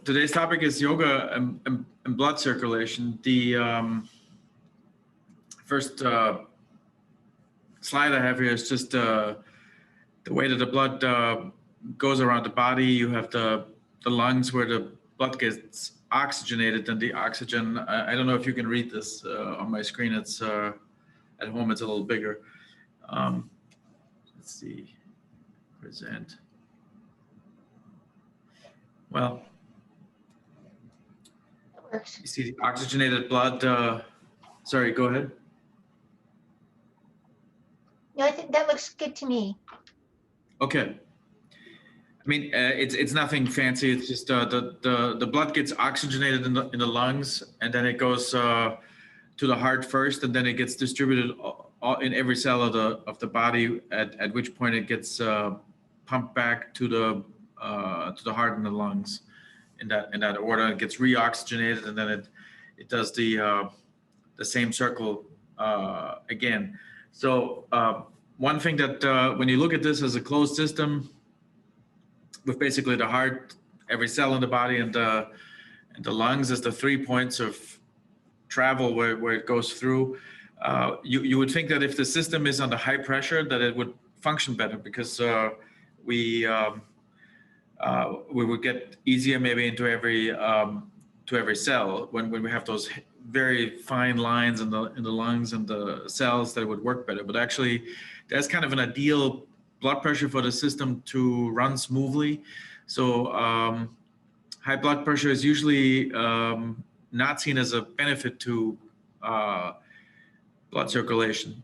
today's topic is yoga and blood circulation. The first slide I have here is just the way that the blood goes around the body. You have the lungs where the blood gets oxygenated, and the oxygen, I don't know if you can read this on my screen. It's at home, it's a little bigger. Let's see, present. Well, you see the oxygenated blood. Sorry, go ahead. No, I think that looks good to me. Okay. I mean, it's nothing fancy. It's just the blood gets oxygenated in the lungs, and then it goes to the heart first, and then it gets distributed in every cell of the body. At which point it gets pumped back to the heart and the lungs, in that order. It gets reoxygenated, and then it does the same circle again. So one thing that when you look at this as a closed system, with basically the heart, every cell in the body, and the lungs as the 3 points of travel where it goes through, you would think that if the system is under high pressure, that it would function better, because we would get easier maybe into every cell when we have those very fine lines in the lungs and the cells, that would work better. But actually, that's kind of an ideal blood pressure for the system to run smoothly. So high blood pressure is usually not seen as a benefit to blood circulation.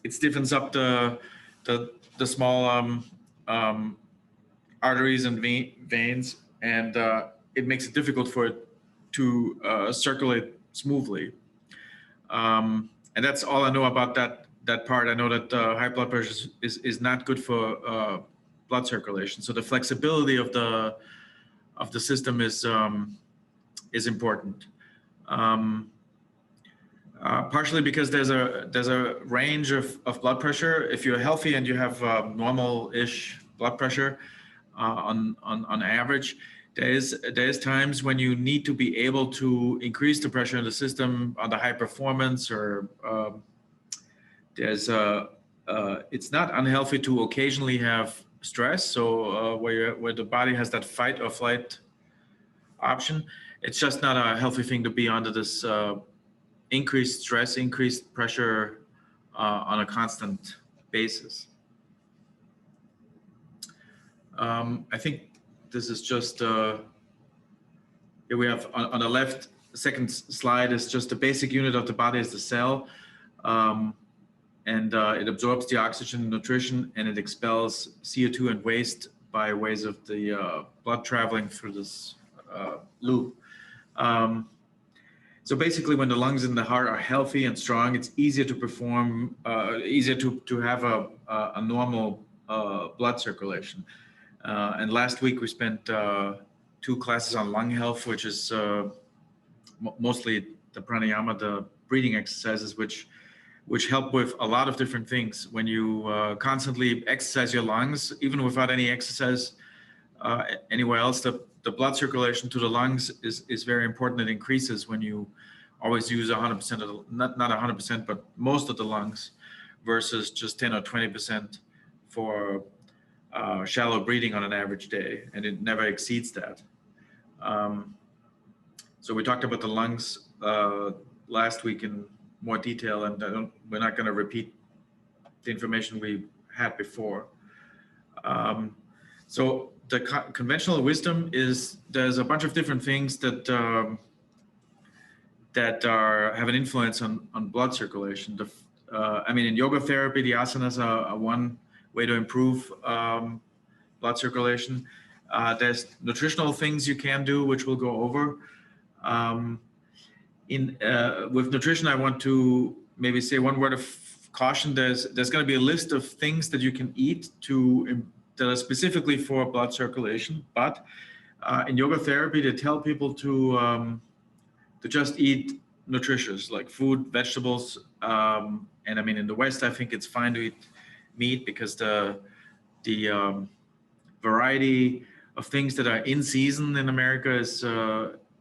It stiffens up the small arteries and veins, and it makes it difficult for it to circulate smoothly. And that's all I know about that part. I know that high blood pressure is not good for blood circulation. So the flexibility of the system is important. Partially because there's a range of blood pressure. If you're healthy and you have normal-ish blood pressure on average, there's times when you need to be able to increase the pressure in the system on the high performance, or it's not unhealthy to occasionally have stress. So where the body has that fight or flight option, it's just not a healthy thing to be under this increased stress, increased pressure on a constant basis. I think this is just, here we have on the left, second slide is just the basic unit of the body is the cell. And it absorbs the oxygen and nutrition, and it expels CO2 and waste by ways of the blood traveling through this loop. So basically, when the lungs and the heart are healthy and strong, it's easier to perform, easier to have a normal blood circulation. And last week we spent 2 classes on lung health, which is mostly the pranayama, the breathing exercises, which help with a lot of different things. When you constantly exercise your lungs, even without any exercise anywhere else, the blood circulation to the lungs is very important. It increases when you always use 100% of not 100%, but most of the lungs, versus just 10 or 20% for shallow breathing on an average day, and it never exceeds that. So we talked about the lungs last week in more detail, and we're not going to repeat the information we had before. So the conventional wisdom is there's a bunch of different things that have an influence on blood circulation. I mean, in yoga therapy, the asanas are one way to improve blood circulation. There's nutritional things you can do, which we'll go over. With nutrition, I want to maybe say one word of caution. There's going to be a list of things that you can eat that are specifically for blood circulation. But in yoga therapy, they tell people to just eat nutritious, like food, vegetables. And I mean, in the West, I think it's fine to eat meat, because the variety things that are in season in America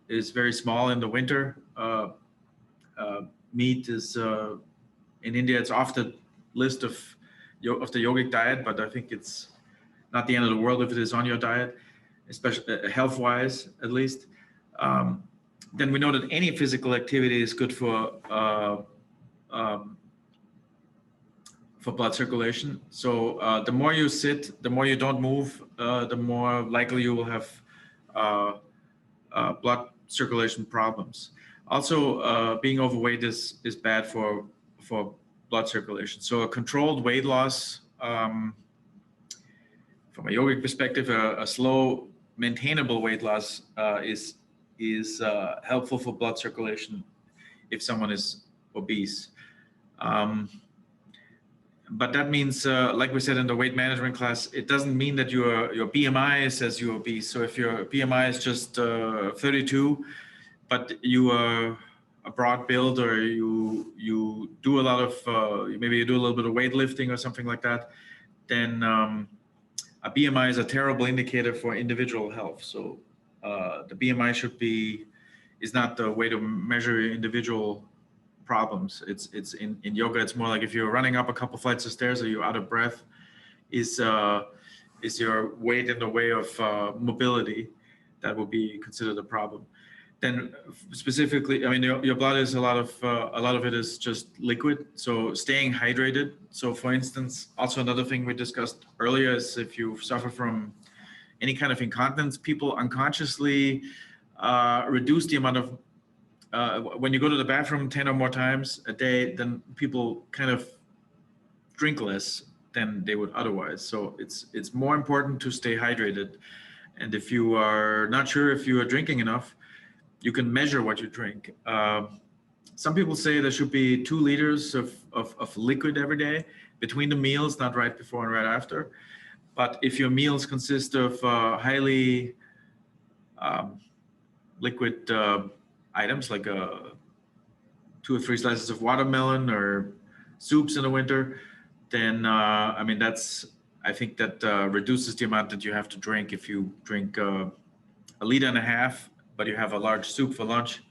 is very small in the winter. Meat is in India. It's off the list of the yogic diet, but I think it's not the end of the world if it is on your diet, especially health-wise, at least. Then we know that any physical activity is good for blood circulation. So the more you sit, the more you don't move, the more likely you will have blood circulation problems. Also, being overweight is bad for blood circulation. So a controlled weight loss, from a yogic perspective, a slow, maintainable weight loss is helpful for blood circulation if someone is obese. But that means, like we said in the weight management class, it doesn't mean that your BMI says you're obese. So if your BMI is just 32, but you are a broad build, or you do a lot of, maybe you do a little bit of weightlifting or something like that, then a BMI is a terrible indicator for individual health. So the BMI is not the way to measure individual problems. It's in yoga, it's more like if you're running up a couple flights of stairs, or you're out of breath, is your weight in the way of mobility, that will be considered a problem. Then specifically, I mean, your blood is a lot of it is just liquid, so staying hydrated. So for instance, also another thing we discussed earlier is if you suffer from any kind of incontinence, people unconsciously reduce the amount of when you go to the bathroom 10 or more times a day, then people kind of drink less than they would otherwise. So it's more important to stay hydrated. And if you are not sure if you are drinking enough, you can measure what you drink. Some people say there should be 2 liters of liquid every day between the meals, not right before and right after. But if your meals consist of highly liquid items like 2 or 3 slices of watermelon or soups in the winter, then I mean, I think that reduces the amount that you have to drink. If you drink 1.5 liters, but you have a large soup for lunch,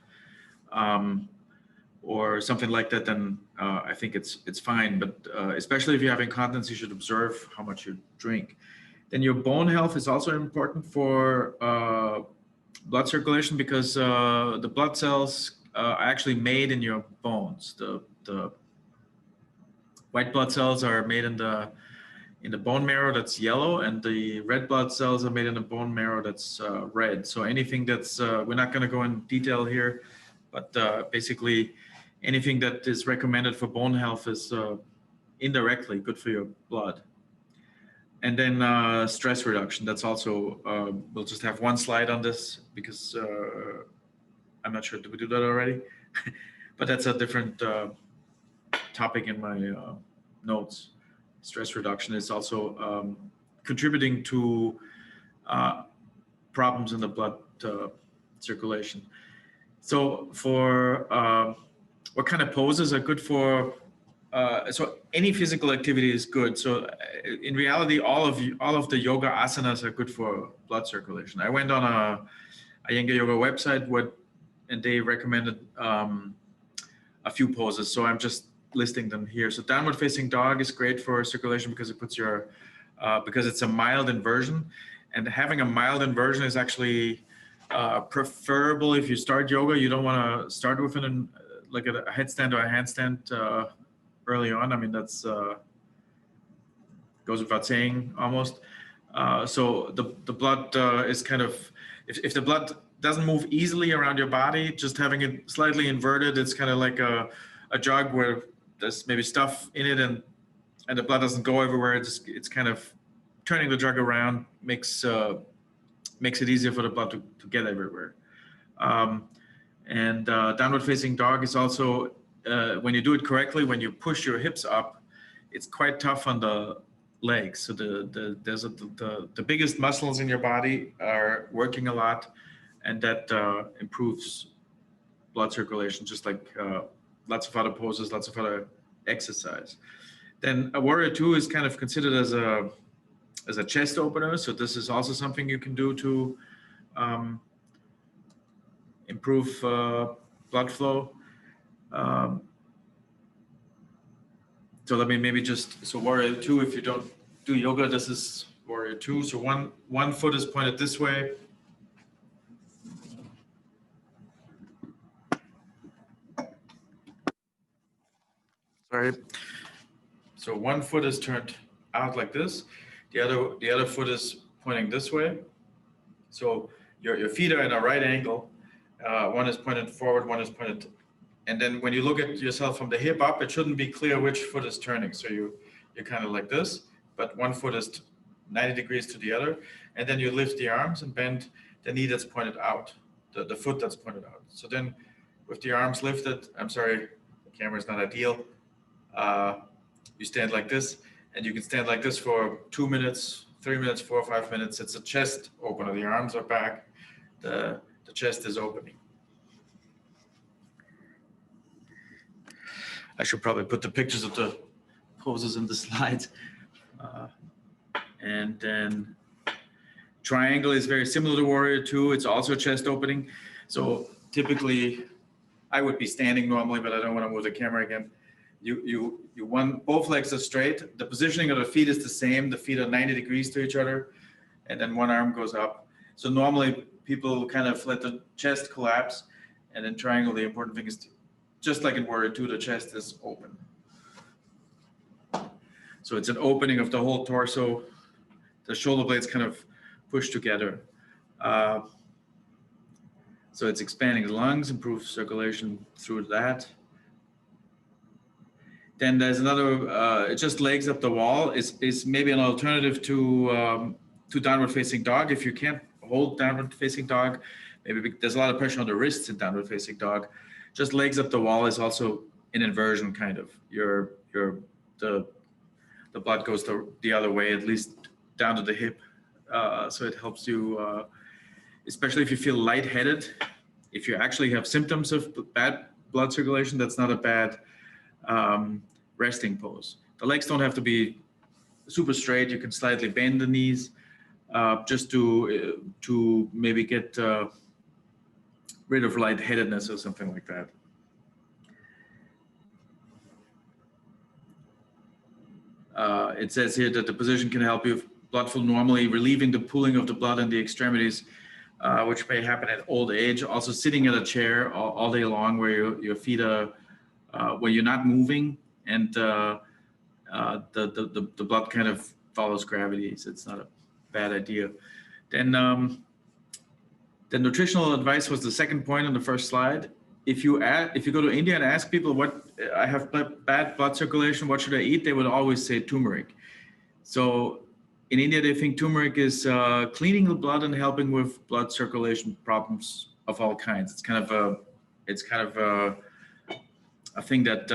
or something like that, then I think it's fine. But especially if you have incontinence, you should observe how much you drink. Then your bone health is also important for blood circulation, because the blood cells are actually made in your bones. The white blood cells are made in the bone marrow, that's yellow, and the red blood cells are made in the bone marrow, that's red. So anything that's we're not going to go in detail here, but basically anything that is recommended for bone health is indirectly good for your blood. And then stress reduction, that's also, we'll just have one slide on this, because I'm not sure, did we do that already? But that's a different topic in my notes. Stress reduction is also contributing to problems in the blood circulation. So for what kind of poses are good for, so any physical activity is good. So in reality, all of the yoga asanas are good for blood circulation. I went on a Iyengar Yoga website and they recommended a few poses. So I'm just listing them here. So downward facing dog is great for circulation because it puts because it's a mild inversion, and having a mild inversion is actually preferable if you start yoga. You don't want to start with like a headstand or a handstand early on. I mean, that's goes without saying almost. So the blood is kind of, if the blood doesn't move easily around your body, just having it slightly inverted, it's kind of like a jug where there's maybe stuff in it and the blood doesn't go everywhere. It's kind of turning the jug around makes it easier for the blood to get everywhere. And downward facing dog is also, when you do it correctly, when you push your hips up, it's quite tough on the legs. So the biggest muscles in your body are working a lot, and that improves blood circulation, just like lots of other poses, lots of other exercise. Then a warrior two is kind of considered as a as a chest opener. So this is also something you can do to improve blood flow. So let me maybe just, so warrior 2, if you don't do yoga, this is warrior 2. So one foot is pointed this way. Sorry. So one foot is turned out like this. The other foot is pointing this way. So your feet are in a right angle. One is pointed forward, one is pointed. And then when you look at yourself from the hip up, it shouldn't be clear which foot is turning. So you're kind of like this, but one foot is 90 degrees to the other. And then you lift the arms and bend the knee that's pointed out, the foot that's pointed out. So then with the arms lifted, I'm sorry, the camera is not ideal. You stand like this, and you can stand like this for 2 minutes, 3 minutes, 4 or 5 minutes. It's a chest opener. The arms are back. The chest is opening. I should probably put the pictures of the poses in the slides. And then triangle is very similar to warrior 2. It's also a chest opening. So typically, I would be standing normally, but I don't want to move the camera again. You want both legs are straight. The positioning of the feet is the same. The feet are 90 degrees to each other, and then one arm goes up. So normally people kind of let the chest collapse, and in triangle, the important thing is just like in warrior 2, the chest is open. So it's an opening of the whole torso. The shoulder blades kind of push together. So it's expanding the lungs, improves circulation through that. Then there's another, just legs up the wall is maybe an alternative to downward facing dog. If you can't hold downward facing dog, maybe there's a lot of pressure on the wrists in downward facing dog. Just legs up the wall is also an inversion kind of. The blood goes the other way, at least down to the hip. So it helps you, especially if you feel lightheaded. If you actually have symptoms of bad blood circulation, that's not a bad resting pose. The legs don't have to be super straight. You can slightly bend the knees just to maybe get rid of lightheadedness or something like that. It says here that the position can help you with blood flow normally, relieving the pooling of the blood in the extremities, which may happen at old age. Also sitting in a chair all day long where your feet are, where you're not moving, and the blood kind of follows gravity. So it's not a bad idea. Then the nutritional advice was the second point on the first slide. If you go to India and ask people what I have bad blood circulation, what should I eat? They would always say turmeric. So in India, they think turmeric is cleaning the blood and helping with blood circulation problems of all kinds. It's kind of a thing that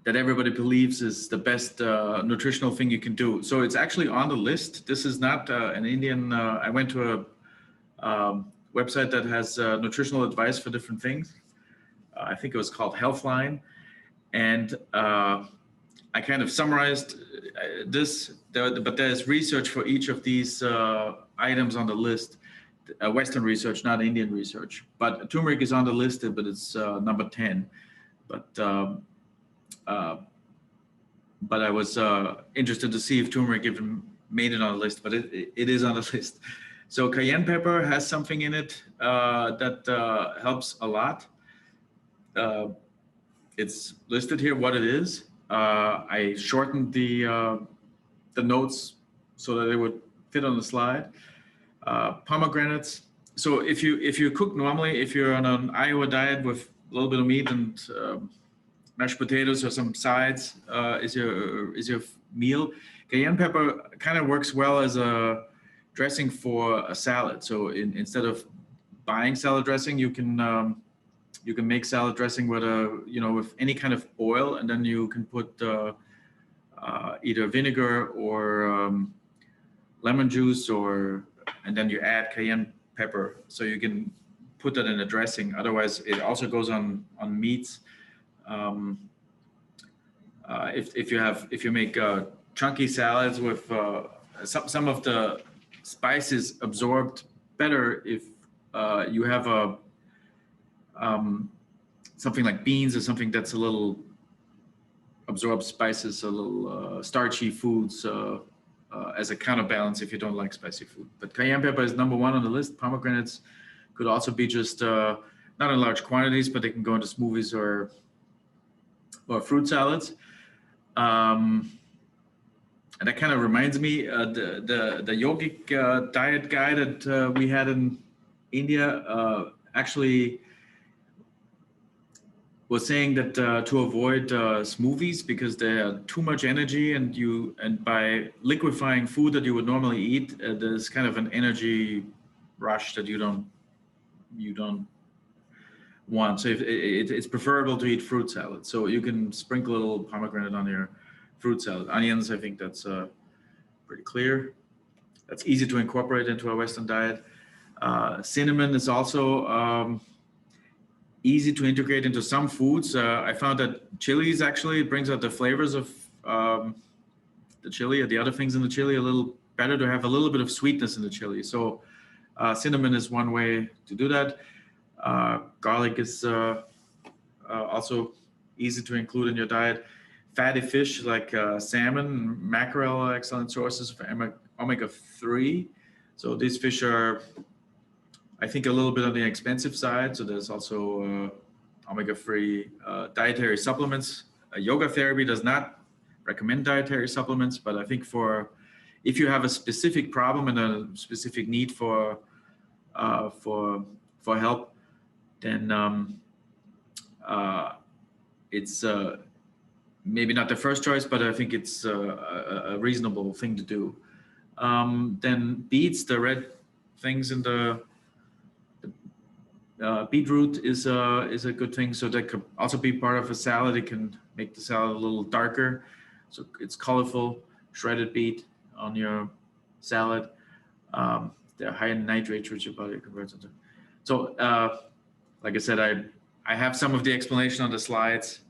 that everybody believes is the best nutritional thing you can do. So it's actually on the list. This is not an Indian. I went to a website that has nutritional advice for different things. I think it was called Healthline, and I kind of summarized this. But there's research for each of these items on the list. Western research, not Indian research. But turmeric is on the list, but it's number 10. But I was interested to see if turmeric even made it on the list, but it is on the list. So cayenne pepper has something in it that helps a lot. It's listed here what it is. I shortened the notes so that it would fit on the slide. Pomegranates. So if you cook normally, if you're on an Iowa diet with a little bit of meat and mashed potatoes or some sides is your meal. Cayenne pepper kind of works well as a dressing for a salad. So instead of buying salad dressing, you can make salad dressing with with any kind of oil, and then you can put either vinegar or lemon juice, and then you add cayenne pepper. So you can put that in a dressing. Otherwise, it also goes on meats. If you make chunky salads with some of the spices absorbed better if you have a something like beans or something that's a little absorbs spices, a little starchy foods as a counterbalance if you don't like spicy food. But cayenne pepper is number one on the list. Pomegranates could also be just not in large quantities, but they can go into smoothies or fruit salads. And that kind of reminds me, the yogic diet guy that we had in India actually was saying that to avoid smoothies because they have too much energy, and by liquefying food that you would normally eat, there's kind of an energy rush that you don't want. So it's preferable to eat fruit salad. So you can sprinkle a little pomegranate on your fruit salad. Onions, I think that's pretty clear. That's easy to incorporate into a Western diet. Cinnamon is also easy to integrate into some foods. I found that chilies actually brings out the flavors of the chili or the other things in the chili a little better, to have a little bit of sweetness in the chili. So cinnamon is one way to do that. Garlic is also easy to include in your diet. Fatty fish like salmon, mackerel are excellent sources for omega-3. So these fish are, I think, a little bit on the expensive side. So there's also omega-3 dietary supplements. Yoga therapy does not recommend dietary supplements, but I think if you have a specific problem and a specific need for help, then it's maybe not the first choice, but I think it's a reasonable thing to do. Then beets, the red things in the beetroot is a good thing. So that could also be part of a salad. It can make the salad a little darker, so it's colorful. Shredded beet on your salad. They're high in nitrates, which your body converts into. So, like I said, I have some of the explanation on the slides.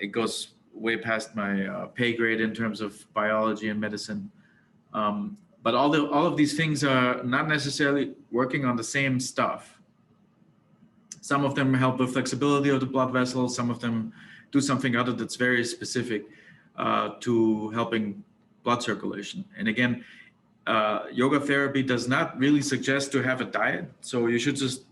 It goes way past my pay grade in terms of biology and medicine. But all of these things are not necessarily working on the same stuff. Some of them help with flexibility of the blood vessels. Some of them do something other that's very specific to helping blood circulation. And again, yoga therapy does not really suggest to have a diet. So you should just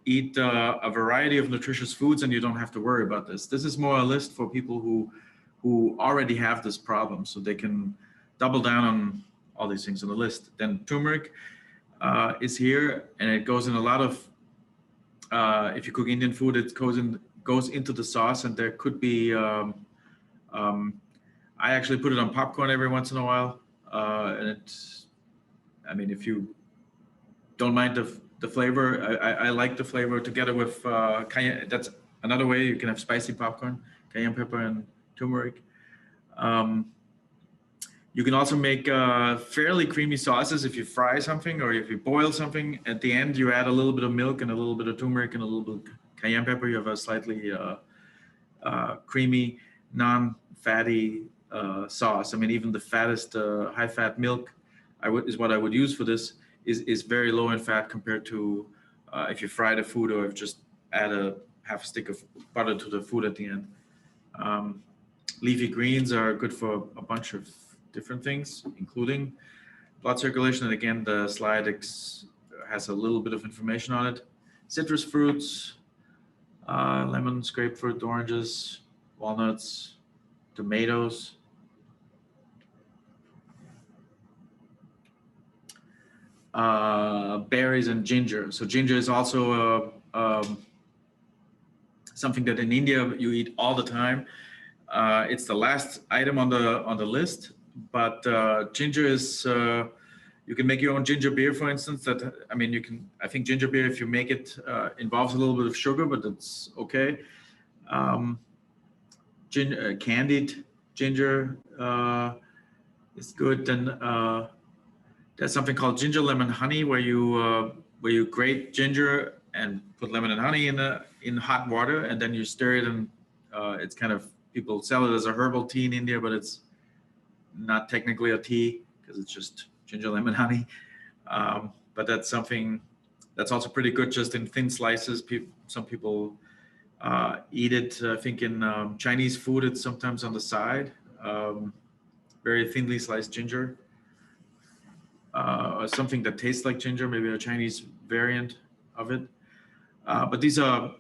eat a variety of nutritious foods and you don't have to worry about this. This is more a list for people who already have this problem, so they can double down on all these things on the list. Then turmeric is here, and it goes in a lot of, if you cook Indian food, it goes into the sauce, and there could be, I actually put it on popcorn every once in a while. And I mean, if you don't mind the flavor, I like the flavor together with cayenne. That's another way you can have spicy popcorn, cayenne pepper and turmeric. You can also make fairly creamy sauces if you fry something or if you boil something. At the end, you add a little bit of milk and a little bit of turmeric and a little bit of cayenne pepper. You have a slightly creamy, non-fatty sauce. I mean, even the fattest high-fat milk is what I would use for this. Is very low in fat compared to if you fry the food or if just add a half a stick of butter to the food at the end. Leafy greens are good for a bunch of different things, including blood circulation. And again, the slide has a little bit of information on it. Citrus fruits, lemons, grapefruit, oranges, walnuts, tomatoes. Berries and ginger. So ginger is also something that in India you eat all the time. It's the last item on the list, but ginger is you can make your own ginger beer, for instance. I think ginger beer, if you make it, involves a little bit of sugar, but it's okay. Candied ginger is good. Then there's something called ginger lemon honey, where you grate ginger and put lemon and honey in hot water, and then you stir it, and it's kind of, people sell it as a herbal tea in India, but it's not technically a tea because it's just ginger, lemon, honey. But that's something that's also pretty good just in thin slices. Some people eat it. I think in Chinese food, it's sometimes on the side. Very thinly sliced ginger. Or something that tastes like ginger, maybe a Chinese variant of it. But these are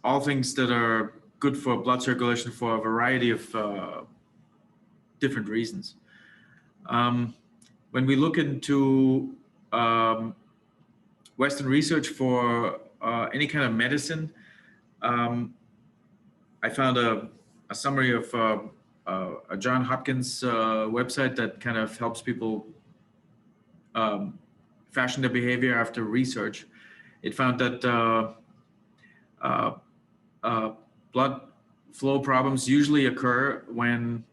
all things that are good for blood circulation for a variety of different reasons. When we look into Western research for any kind of medicine, I found a summary of a John Hopkins website that kind of helps people fashion their behavior after research. It found that blood flow problems usually occur when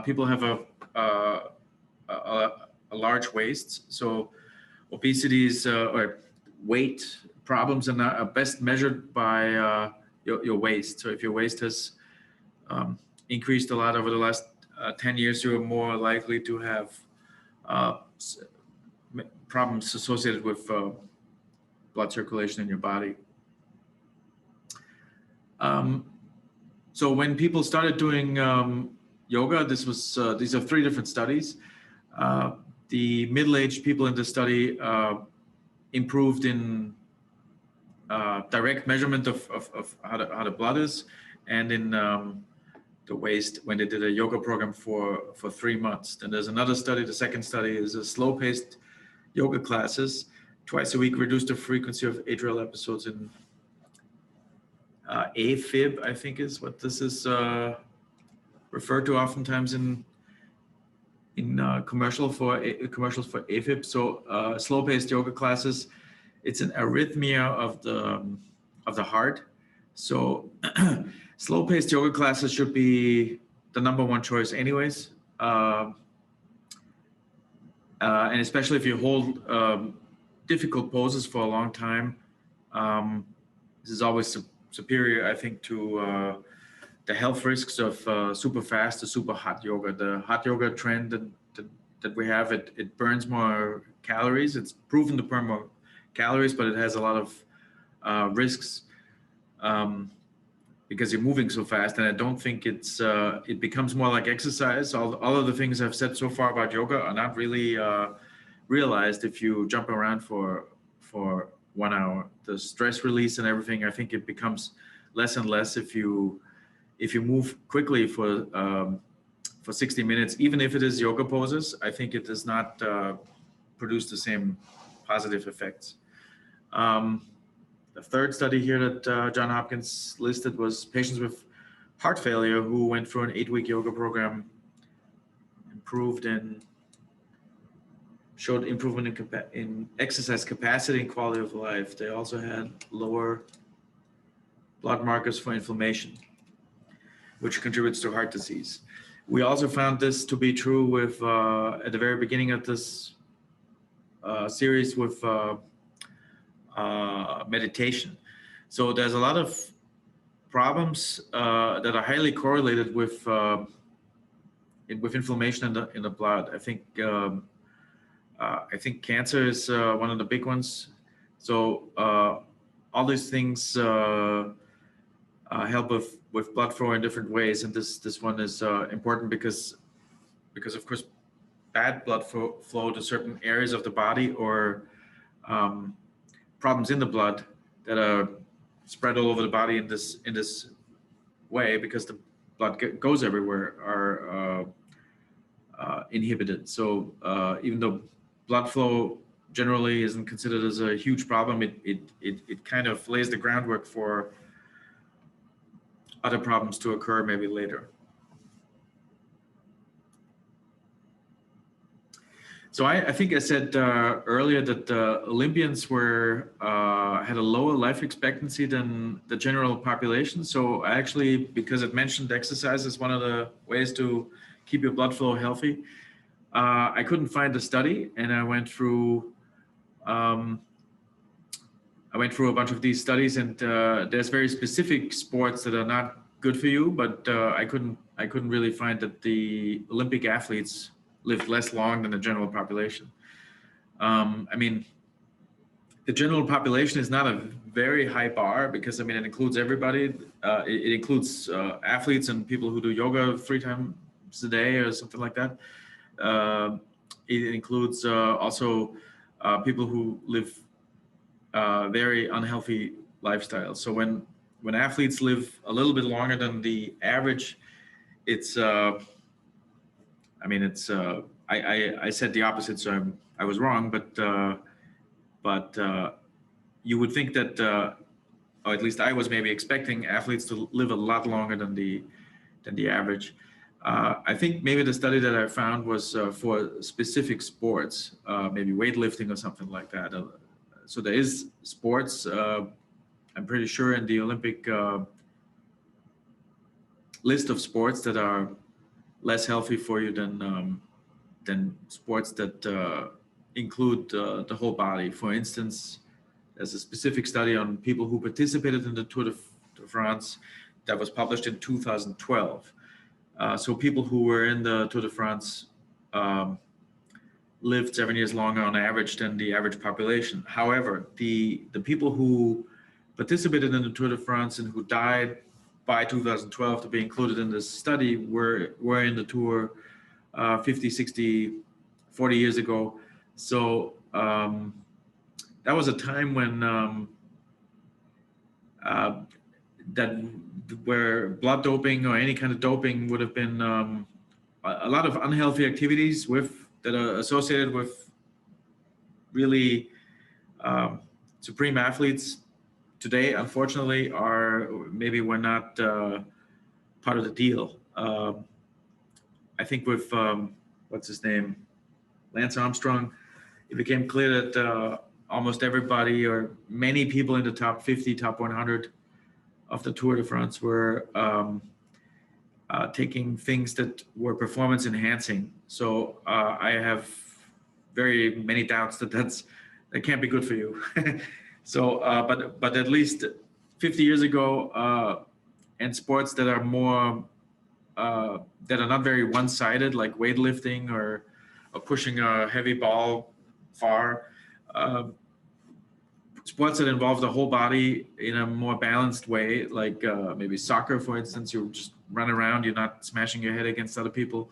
people have a large waist. So obesity is or weight problems are best measured by your waist. So if your waist has increased a lot over the last 10 years, you're more likely to have problems associated with blood circulation in your body. So when people started doing yoga, these are 3 different studies. The middle-aged people in the study improved in direct measurement of how the blood is, and in the waist when they did a yoga program for 3 months. Then there's another study. The second study is a slow-paced yoga classes. Twice a week, reduce the frequency of atrial episodes in AFib, I think is what this is referred to oftentimes in commercials for AFib. So slow-paced yoga classes, it's an arrhythmia of the heart. So slow-paced yoga classes should be the #1 choice anyways. And especially if you hold difficult poses for a long time, this is always superior, I think, to the health risks of super fast or super hot yoga. The hot yoga trend that we have, it burns more calories. It's proven to burn more calories, but it has a lot of risks because you're moving so fast. And I don't think it becomes more like exercise. All of the things I've said so far about yoga are not really realized if you jump around for 1 hour. The stress release and everything, I think it becomes less and less if you move quickly for 60 minutes, even if it is yoga poses. I think it does not produce the same positive effects. The third study here that John Hopkins listed was patients with heart failure who went through an 8-week yoga program, showed improvement in exercise capacity and quality of life. They also had lower blood markers for inflammation, which contributes to heart disease. We also found this to be true with at the very beginning of this series with meditation. So there's a lot of problems that are highly correlated with inflammation in the blood. I think cancer is one of the big ones. So all these things help with blood flow in different ways, and this one is important because of course bad blood flow to certain areas of the body or problems in the blood that are spread all over the body in this way because the blood goes everywhere are inhibited. So even though blood flow generally isn't considered as a huge problem, it kind of lays the groundwork for other problems to occur maybe later. So I think I said earlier that Olympians had a lower life expectancy than the general population. So actually, because it mentioned exercise as one of the ways to keep your blood flow healthy, I couldn't find the study, and I went through a bunch of these studies, and there's very specific sports that are not good for you, but I couldn't really find that the Olympic athletes lived less long than the general population. I mean, the general population is not a very high bar because, I mean, it includes everybody. It includes athletes and people who do yoga 3 times a day or something like that. It includes also people who live very unhealthy lifestyles. So when athletes live a little bit longer than the average, it's I mean, it's I said the opposite, so I was wrong, but you would think that, or at least I was maybe expecting athletes to live a lot longer than the average. I think maybe the study that I found was for specific sports, maybe weightlifting or something like that. So there is sports, I'm pretty sure, in the Olympic list of sports that are less healthy for you than sports that include the whole body. For instance, there's a specific study on people who participated in the Tour de France that was published in 2012. So people who were in the Tour de France lived 7 years longer on average than the average population. However, the people who participated in the Tour de France and who died by 2012 to be included in this study were in the Tour 50, 60, 40 years ago. So that was a time when where blood doping or any kind of doping would have been a lot of unhealthy activities that are associated with really supreme athletes. Today, unfortunately, we're not part of the deal. I think with what's his name, Lance Armstrong, it became clear that almost everybody or many people in the top 50, top 100 of the Tour de France were taking things that were performance enhancing. So I have very many doubts that can't be good for you. So, but at least 50 years ago, and sports that are more that are not very one-sided, like weightlifting or pushing a heavy ball far. Sports that involve the whole body in a more balanced way, like maybe soccer, for instance. You just run around, you're not smashing your head against other people.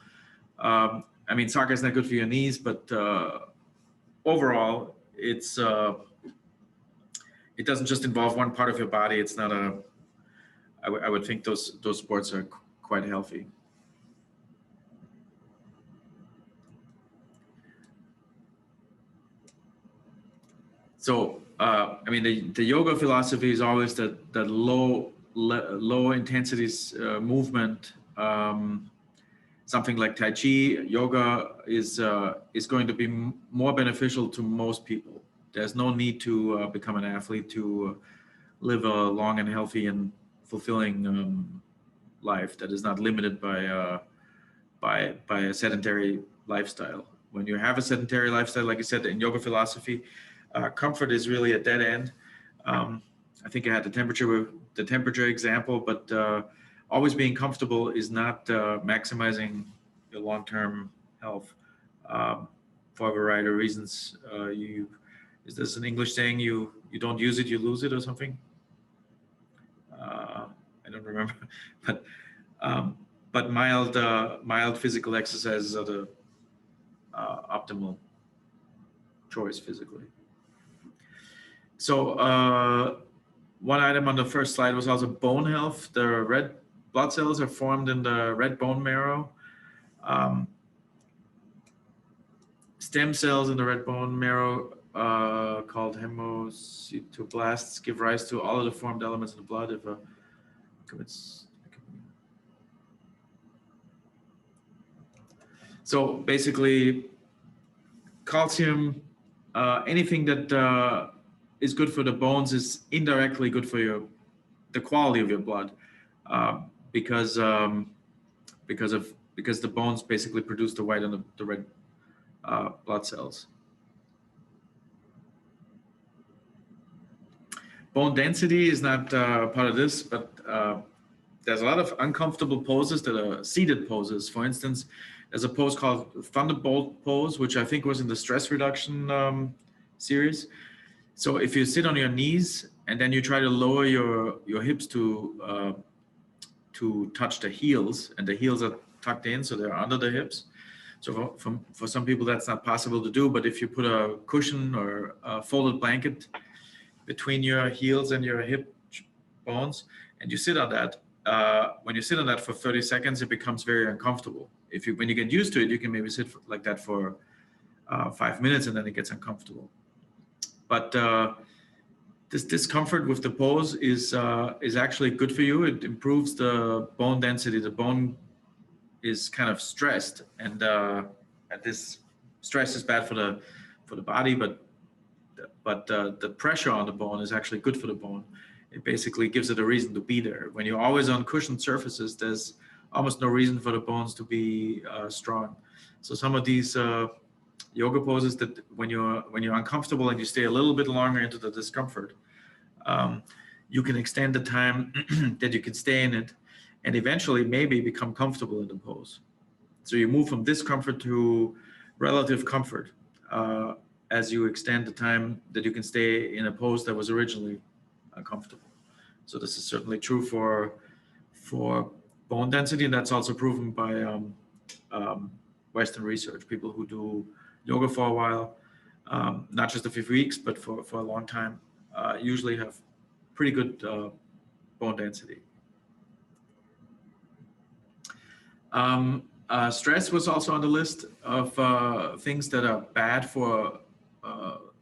I mean, soccer is not good for your knees, but overall, it doesn't just involve one part of your body. It's not I would think those sports are quite healthy. So, I mean, the yoga philosophy is always that low intensity movement. Something like Tai Chi, yoga is going to be more beneficial to most people. There's no need to become an athlete to live a long and healthy and fulfilling life that is not limited by a sedentary lifestyle. When you have a sedentary lifestyle, like I said, in yoga philosophy, comfort is really a dead end. I think I had the temperature example, but always being comfortable is not maximizing your long-term health for a variety of reasons. Is this an English saying? You don't use it, you lose it, or something? I don't remember, but mild physical exercises are the optimal choice physically. So one item on the first slide was also bone health. The red blood cells are formed in the red bone marrow. Stem cells in the red bone marrow called hemocytoblasts give rise to all of the formed elements in the blood. So basically, calcium, anything that is good for the bones is indirectly good for the quality of your blood, because the bones basically produce the white and the red blood cells. Bone density is not part of this, but there's a lot of uncomfortable poses that are seated poses. For instance, there's a pose called Thunderbolt pose, which I think was in the stress reduction series. So if you sit on your knees and then you try to lower your hips to touch the heels, and the heels are tucked in, so they're under the hips. So for some people that's not possible to do, but if you put a cushion or a folded blanket between your heels and your hip bones, and you sit on that, when you sit on that for 30 seconds, it becomes very uncomfortable. When you get used to it, you can maybe sit like that for 5 minutes, and then it gets uncomfortable. But this discomfort with the pose is actually good for you. It improves the bone density. The bone is kind of stressed, and this stress is bad for the body, but the pressure on the bone is actually good for the bone. It basically gives it a reason to be there. When you're always on cushioned surfaces, there's almost no reason for the bones to be strong. So some of these yoga poses that when you're uncomfortable and you stay a little bit longer into the discomfort, you can extend the time that you can stay in it, and eventually maybe become comfortable in the pose. So you move from discomfort to relative comfort as you extend the time that you can stay in a pose that was originally uncomfortable. So this is certainly true for bone density, and that's also proven by Western research. People who do yoga for a while, not just a few weeks, but for a long time, usually have pretty good bone density. Stress was also on the list of things that are bad for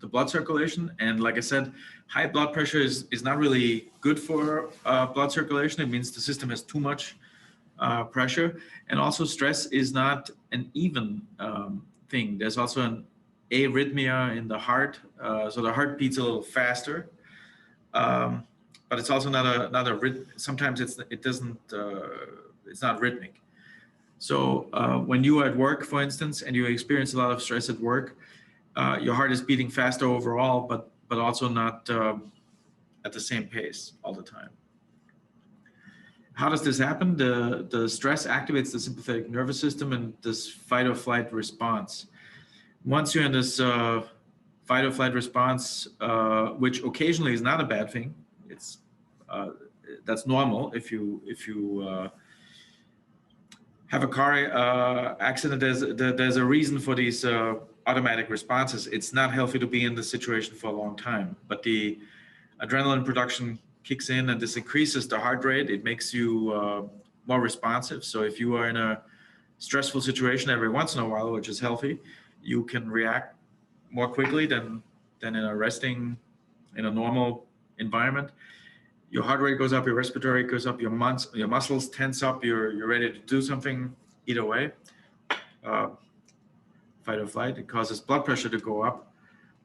the blood circulation. And like I said, high blood pressure is not really good for blood circulation. It means the system has too much pressure. And also stress is not an even thing. There's also an arrhythmia in the heart. So the heart beats a little faster. But it's also not a rhythm. Sometimes it's not rhythmic. So when you are at work, for instance, and you experience a lot of stress at work, your heart is beating faster overall, but also not at the same pace all the time. How does this happen? The stress activates the sympathetic nervous system and this fight or flight response. Once you're in this fight or flight response, which occasionally is not a bad thing, that's normal. If you have a car accident, there's a reason for these automatic responses. It's not healthy to be in this situation for a long time, but the adrenaline production kicks in and this increases the heart rate. It makes you more responsive. So if you are in a stressful situation every once in a while, which is healthy, you can react more quickly than in a normal environment. Your heart rate goes up, your respiratory rate goes up, your muscles tense up, you're ready to do something either way. Fight or flight, it causes blood pressure to go up.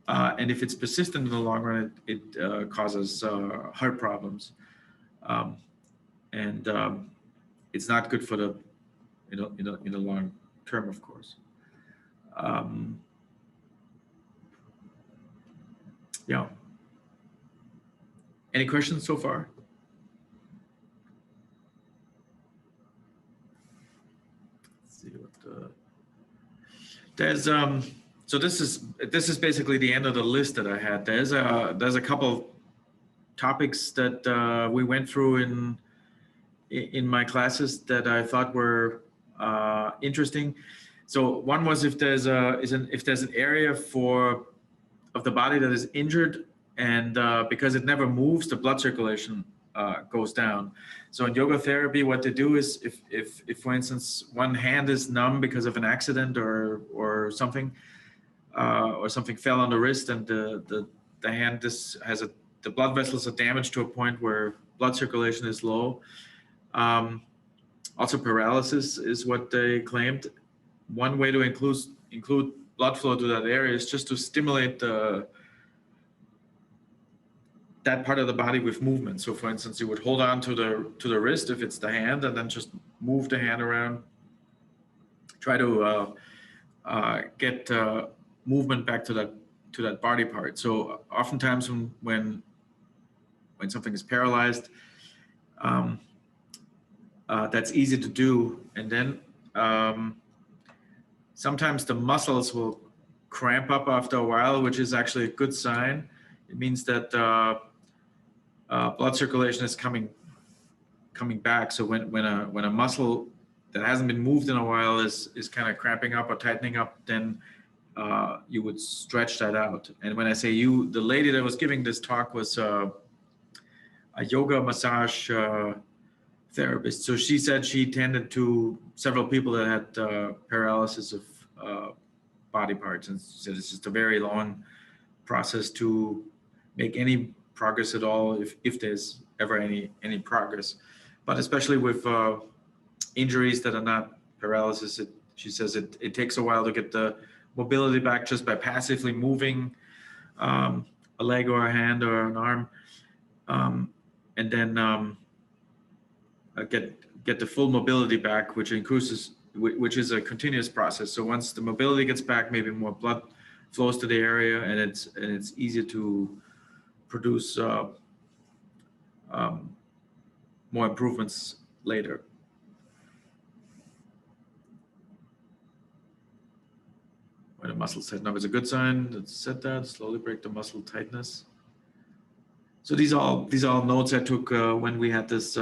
And if it's persistent in the long run, it causes heart problems. And it's not good for the in the long term, of course. Yeah. Any questions so far? Let's see what there's so this is basically the end of the list that I had. There's a couple topics that we went through in my classes that I thought were interesting. So one was if there's an area of the body that is injured, and because it never moves, the blood circulation goes down. So in yoga therapy, what they do is if for instance one hand is numb because of an accident or something fell on the wrist, and the hand the blood vessels are damaged to a point where blood circulation is low. Also paralysis is what they claimed. One way to include blood flow to that area is just to stimulate that part of the body with movement. So for instance, you would hold on to the wrist if it's the hand, and then just move the hand around. Try to get movement back to that body part. So oftentimes when something is paralyzed, that's easy to do. And then sometimes the muscles will cramp up after a while, which is actually a good sign. It means that blood circulation is coming back. So when a muscle that hasn't been moved in a while is kind of cramping up or tightening up, then you would stretch that out. And when I say you, the lady that was giving this talk was a yoga massage therapist. So she said she tended to several people that had paralysis of body parts, and she said it's just a very long process to make any progress at all, if there's ever any progress. But especially with injuries that are not paralysis, she says it takes a while to get the mobility back just by passively moving a leg or a hand or an arm, and then get the full mobility back, which is a continuous process. So once the mobility gets back, maybe more blood flows to the area, and it's easier to produce more improvements later. When the muscles tighten up is a good sign. Let's set that. Slowly break the muscle tightness. So these are all notes I took when we had this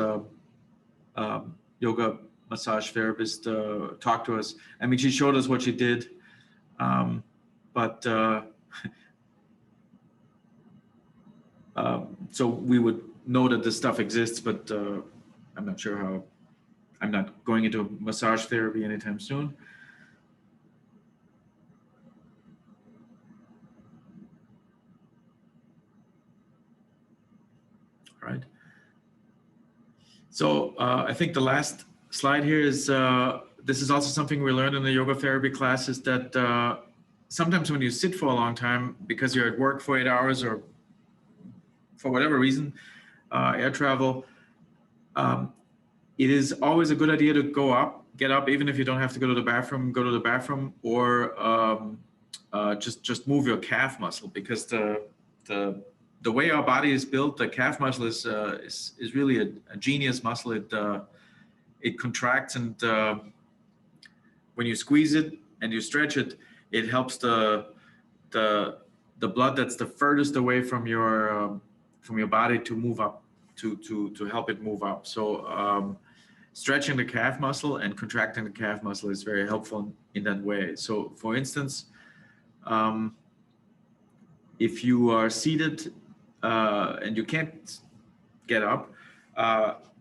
yoga massage therapist talk to us. I mean, she showed us what she did, but so we would know that this stuff exists, but I'm not sure how. I'm not going into massage therapy anytime soon. All right. So I think the last slide here is, this is also something we learned in the yoga therapy class, is that sometimes when you sit for a long time, because you're at work for 8 hours or for whatever reason, air travel, it is always a good idea to get up, even if you don't have to go to the bathroom, or just move your calf muscle, because the way our body is built, the calf muscle is really a genius muscle. It contracts, and when you squeeze it and you stretch it, it helps the blood that's the furthest away from your body to move up, to help it move up. So stretching the calf muscle and contracting the calf muscle is very helpful in that way. So for instance, if you are seated and you can't get up,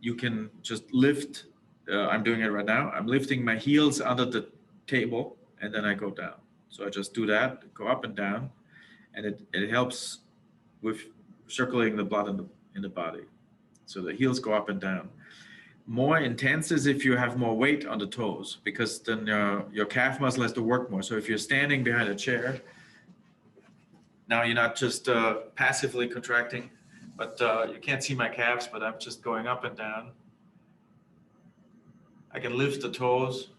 you can just lift. I'm doing it right now. I'm lifting my heels under the table, and then I go down. So I just do that, go up and down, and it helps with circulating the blood in the body. So the heels go up and down. More intense is if you have more weight on the toes, because then your calf muscle has to work more. So if you're standing behind a chair, now you're not just passively contracting, but you can't see my calves, but I'm just going up and down. I can lift the toes,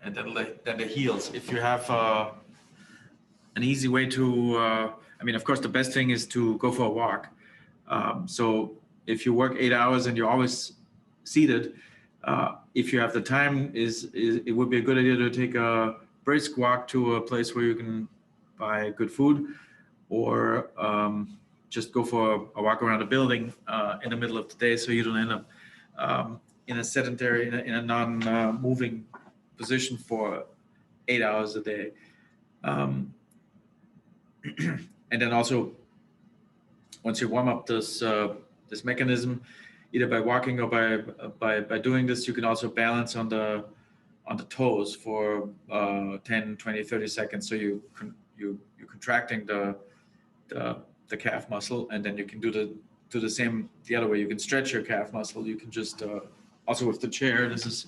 and then the heels. If you have an easy way to, I mean, of course, the best thing is to go for a walk. So if you work 8 hours and you're always seated, if you have the time, it would be a good idea to take a brisk walk to a place where you can buy good food, or just go for a walk around a building in the middle of the day, so you don't end up in a sedentary, in a non-moving position for 8 hours a day. And then also, once you warm up this mechanism, either by walking or by doing this, you can also balance on the toes for 10, 20, 30 seconds. So you're contracting the calf muscle, and then you can do the same the other way. You can stretch your calf muscle. You can just also with the chair, this is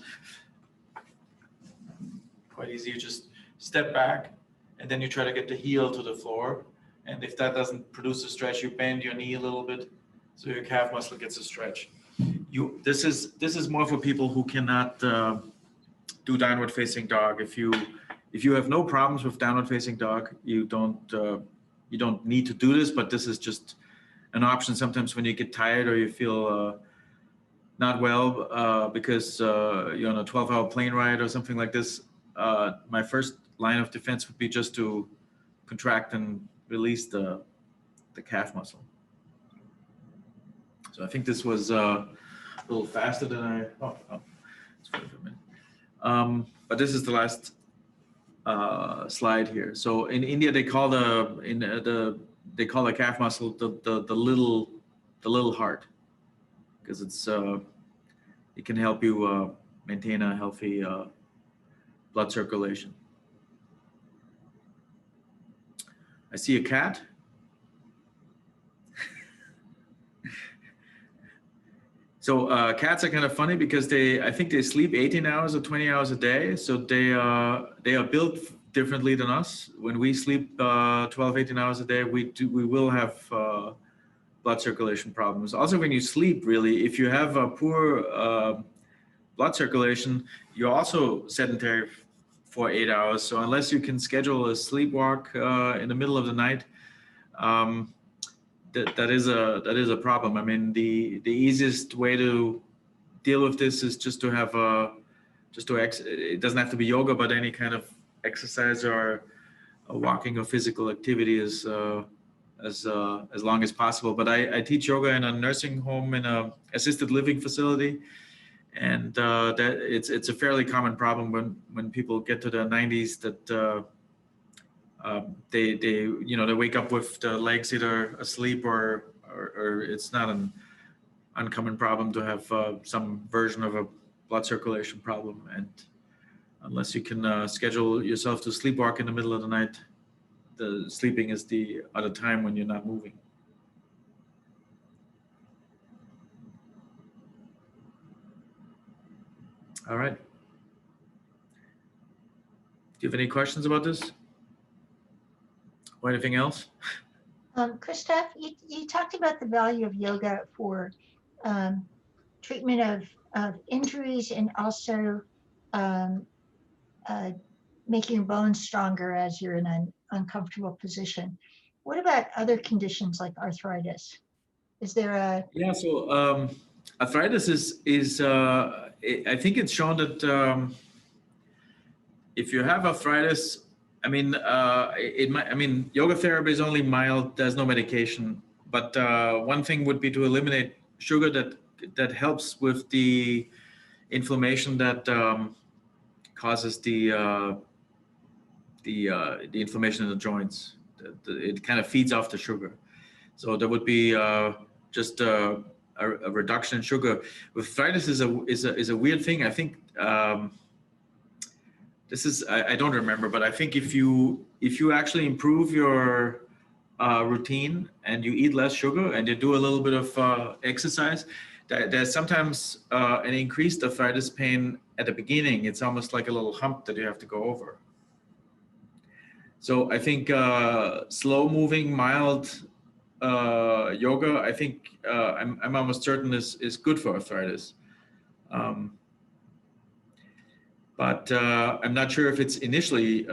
quite easy. You just step back, and then you try to get the heel to the floor. And if that doesn't produce a stretch, you bend your knee a little bit, so your calf muscle gets a stretch. This is more for people who cannot do downward facing dog. If you have no problems with downward facing dog, you don't need to do this. But this is just an option sometimes when you get tired or you feel not well because you're on a 12-hour plane ride or something like this. My first line of defense would be just to contract and release the calf muscle. So I think this was a little faster than I. Let's wait for a minute. But this is the last slide here. So in India, they call the calf muscle the little heart, because it can help you maintain a healthy blood circulation. I see a cat. So cats are kind of funny because I think they sleep 18 hours or 20 hours a day. So they are built differently than us. When we sleep 12, 18 hours a day, we will have blood circulation problems. Also, when you sleep, really, if you have a poor blood circulation, you're also sedentary for 8 hours. So unless you can schedule a sleepwalk in the middle of the night, that is a problem. I mean, the easiest way to deal with this is just to have it doesn't have to be yoga, but any kind of exercise or walking or physical activity as long as possible. But I teach yoga in a nursing home, in a assisted living facility, and that it's a fairly common problem when people get to their 90s that they wake up with the legs either asleep or it's not an uncommon problem to have some version of a blood circulation problem. And unless you can schedule yourself to sleepwalk in the middle of the night, the sleeping is the other time when you're not moving. All right. Do you have any questions about this? Or anything else? Christoph, you talked about the value of yoga for treatment of injuries and also making your bones stronger as you're in an uncomfortable position. What about other conditions like arthritis? Is there a... Yeah, so arthritis is I think it's shown that if you have arthritis, I mean, yoga therapy is only mild. There's no medication. But one thing would be to eliminate sugar that helps with the inflammation that causes the inflammation in the joints. It kind of feeds off the sugar. So there would be just a reduction in sugar. With arthritis is a weird thing. I think. I don't remember, but I think if you actually improve your routine and you eat less sugar and you do a little bit of exercise, there's sometimes an increased arthritis pain at the beginning. It's almost like a little hump that you have to go over. So I think slow moving, mild yoga, I think I'm almost certain is good for arthritis. But I'm not sure if it's initially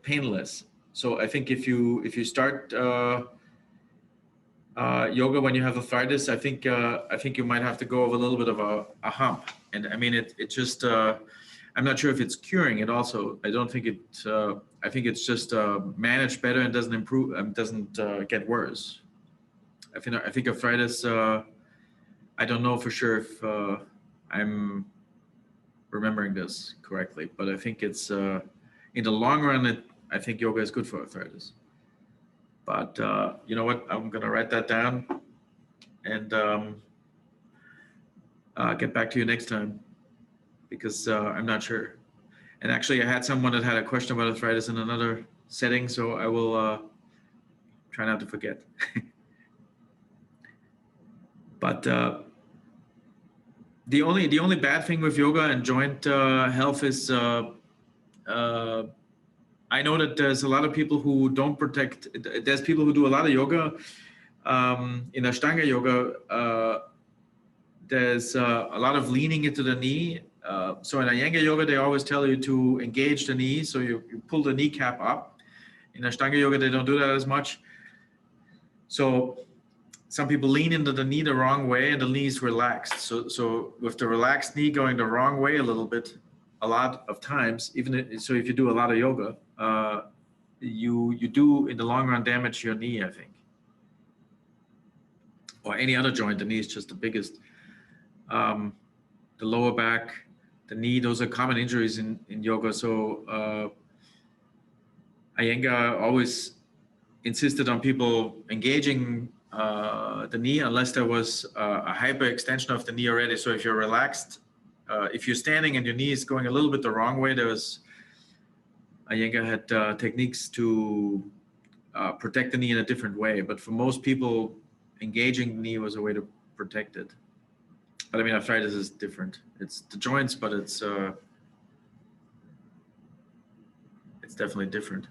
painless. So I think if you start yoga when you have arthritis, I think you might have to go over a little bit of a hump. And I mean, it just I'm not sure if it's curing it. Also, I don't think it. I think it's just managed better and doesn't improve, doesn't get worse. I think arthritis. I don't know for sure if I'm remembering this correctly, but I think it's in the long run. I think yoga is good for arthritis. But you know what? I'm gonna write that down and get back to you next time because I'm not sure. And actually, I had someone that had a question about arthritis in another setting, so I will try not to forget. But the only bad thing with yoga and joint health is I know that there's a lot of people who don't protect. There's people who do a lot of yoga. In Ashtanga yoga, there's a lot of leaning into the knee. So in Iyengar yoga, they always tell you to engage the knee. So you pull the kneecap up. In Ashtanga yoga, they don't do that as much. So some people lean into the knee the wrong way and the knee's relaxed. So with the relaxed knee going the wrong way a little bit, a lot of times, so if you do a lot of yoga, you do in the long run damage your knee, I think, or any other joint. The knee is just the biggest. The lower back, the knee, those are common injuries in yoga. So Iyengar always insisted on people engaging the knee unless there was a hyperextension of the knee already. So if you're relaxed, if you're standing and your knee is going a little bit the wrong way, Iyengar had techniques to protect the knee in a different way. But for most people, engaging the knee was a way to protect it. But I mean, arthritis is different. It's the joints, but it's definitely different.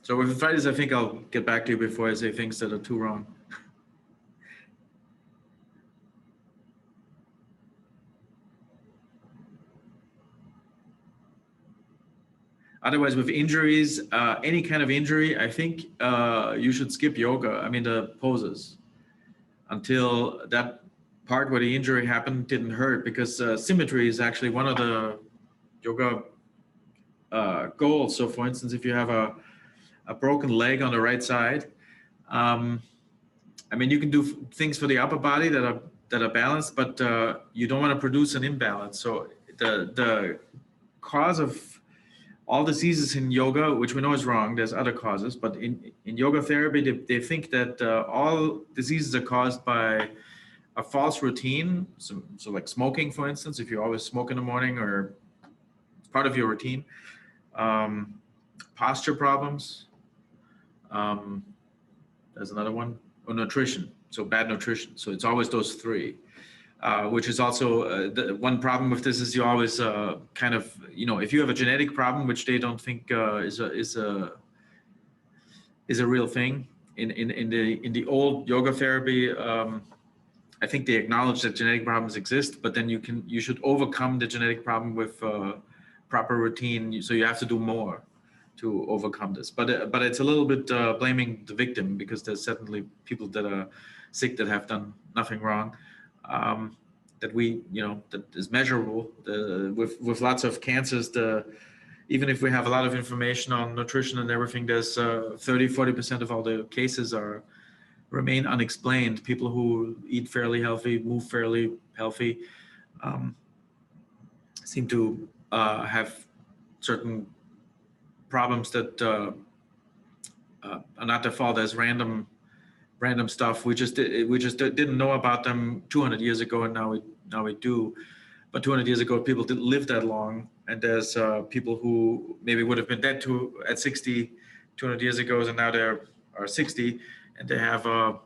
So with arthritis, I think I'll get back to you before I say things that are too wrong. Otherwise, with injuries, any kind of injury, I think you should skip yoga. I mean, the poses until that part where the injury happened didn't hurt, because symmetry is actually one of the yoga goals. So for instance, if you have a broken leg on the right side, I mean, you can do things for the upper body that are balanced, but you don't want to produce an imbalance. So the cause of all diseases in yoga, which we know is wrong, there's other causes, but in yoga therapy, they think that all diseases are caused by a false routine. So like smoking, for instance, if you always smoke in the morning or it's part of your routine, posture problems, there's another one, or nutrition, so bad nutrition. So it's always those three. Which is also the one problem with this is you always kind of, if you have a genetic problem, which they don't think is a real thing in the old yoga therapy. I think they acknowledge that genetic problems exist, but then you should overcome the genetic problem with proper routine. So you have to do more to overcome this. But it's a little bit blaming the victim, because there's certainly people that are sick that have done nothing wrong. That that is measurable. With lots of cancers, even if we have a lot of information on nutrition and everything, there's 30-40% of all the cases remain unexplained. People who eat fairly healthy, move fairly healthy, seem to have certain problems that are not their fault, as random stuff. We just didn't know about them 200 years ago, and now we do. But 200 years ago, people didn't live that long, and there's people who maybe would have been dead at 60 200 years ago, and now they are 60, and they have a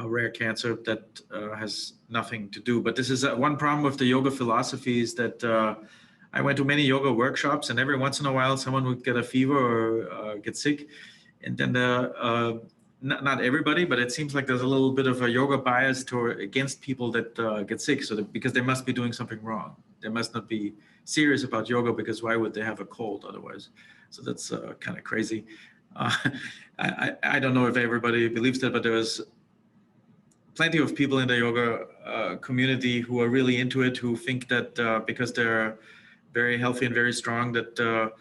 rare cancer that has nothing to do. But this is one problem with the yoga philosophy, is that I went to many yoga workshops, and every once in a while someone would get a fever or get sick, and then not everybody, but it seems like there's a little bit of a yoga bias against people that get sick, because they must be doing something wrong. They must not be serious about yoga, because why would they have a cold otherwise? So that's kind of crazy. I don't know if everybody believes that, but there's plenty of people in the yoga community who are really into it, who think that because they're very healthy and very strong, that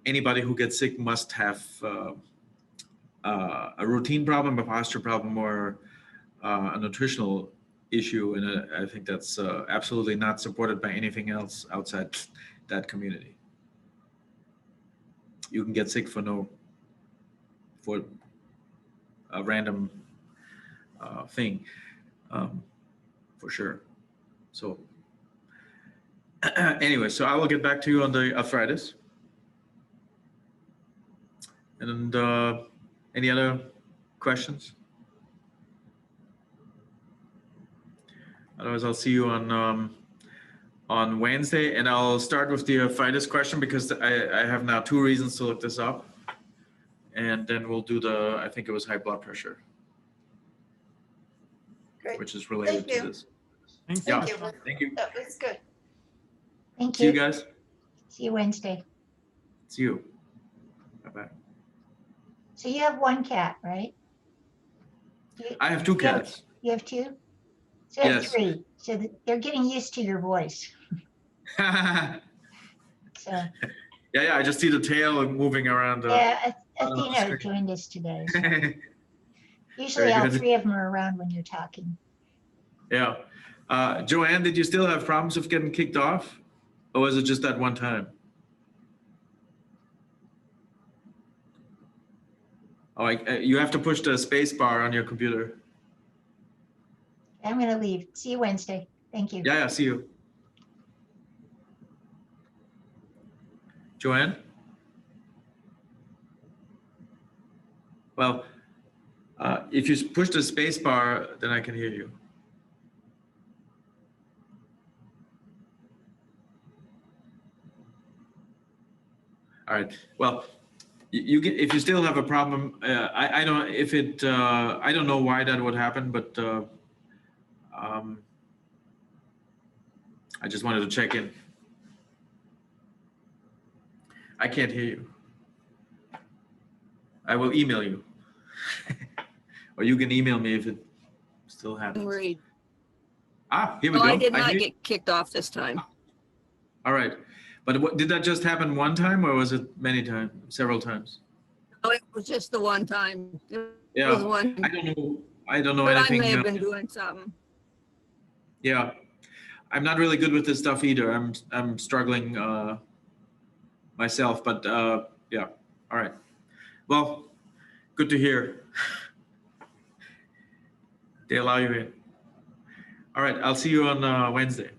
anybody who gets sick must have a routine problem, a posture problem, or a nutritional issue. And I think that's absolutely not supported by anything else outside that community. You can get sick for a random thing, for sure. So anyway, so I will get back to you on the arthritis. And any other questions? Otherwise, I'll see you on Wednesday, and I'll start with the arthritis question, because I have now 2 reasons to look this up, and then we'll do I think it was high blood pressure. Great. Which is related to this. Thank Yeah. you. Thank you. That was good. Thank See you you. guys. See you Wednesday. See you. Bye-bye. See So you have one cat, right? I have two You have, cats. you have two? So you have Yes. three. So they're getting used to your voice. Yeah, So yeah. I just see the tail moving around the, yeah, on the Athena screen. joined us today. So usually Very all good. three of them are around when you're talking. Yeah. Joanne, did you still have problems with getting kicked off? Or was it just that one time? Oh, you have to push the space bar on your computer. I'm going to leave. See you Wednesday. Thank you. Yeah, see you. Joanne? Well, if you push the space bar, then I can hear you. All right. Well, you get, if you still have a problem, I don't if it I don't know why that would happen, but I just wanted to check in. I can't hear you. I will email you, or you can email me if it still happens. Read. Ah, here we No, go. I did not hear- get kicked off this time. All right, but did that just happen one time, or was it many times, several times? No, it was just the one time. It Yeah, was one. I don't know. I don't know But I anything. may have been doing something. Yeah, I'm not really good with this stuff either. I'm struggling myself, but yeah. All right. Well, good to hear. They allow you in. All right. I'll see you on Wednesday.